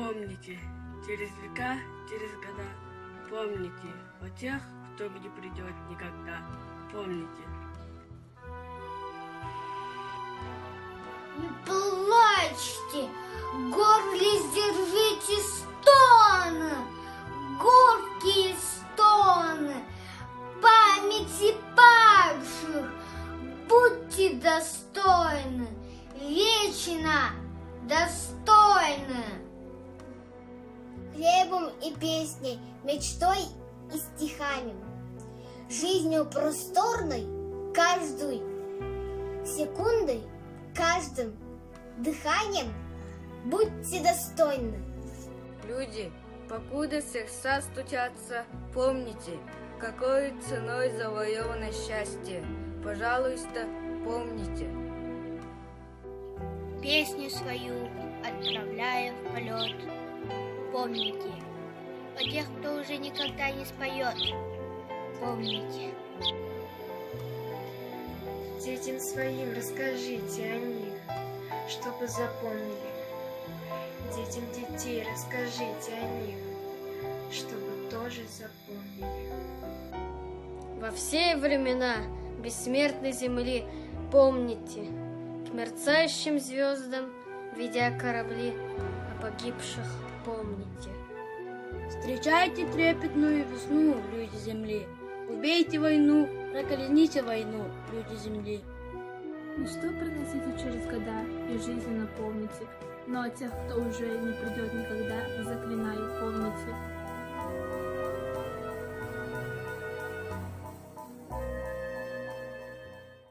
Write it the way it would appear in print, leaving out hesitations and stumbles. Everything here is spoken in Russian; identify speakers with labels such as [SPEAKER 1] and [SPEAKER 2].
[SPEAKER 1] Помните, через века, через года, помните о тех, кто не придет никогда. Помните.
[SPEAKER 2] Не плачьте, горле сдержите стоны, горькие стоны, памяти падших, будьте достойны, вечно достойны. Хлебом и песней, мечтой и стихами, жизнью просторной, каждой секундой, каждым дыханием будьте достойны.
[SPEAKER 3] Люди, покуда сердца стучатся, помните, какой ценой завоевано счастье. Пожалуйста, помните.
[SPEAKER 2] Песню свою отправляя в полет, помните о тех, кто уже никогда не споет. Помните.
[SPEAKER 4] Детям своим расскажите о них, чтобы запомнили. Детям детей расскажите о них, чтобы тоже запомнили.
[SPEAKER 5] Во все времена бессмертной земли помните, к мерцающим звездам, ведя корабли, о погибших помните.
[SPEAKER 1] Встречайте трепетную весну, люди земли. Убейте войну, прокляните войну, люди земли.
[SPEAKER 6] Мечту приносите через года и жизненно помните, но о тех, кто уже не придет никогда, заклинаю, помните.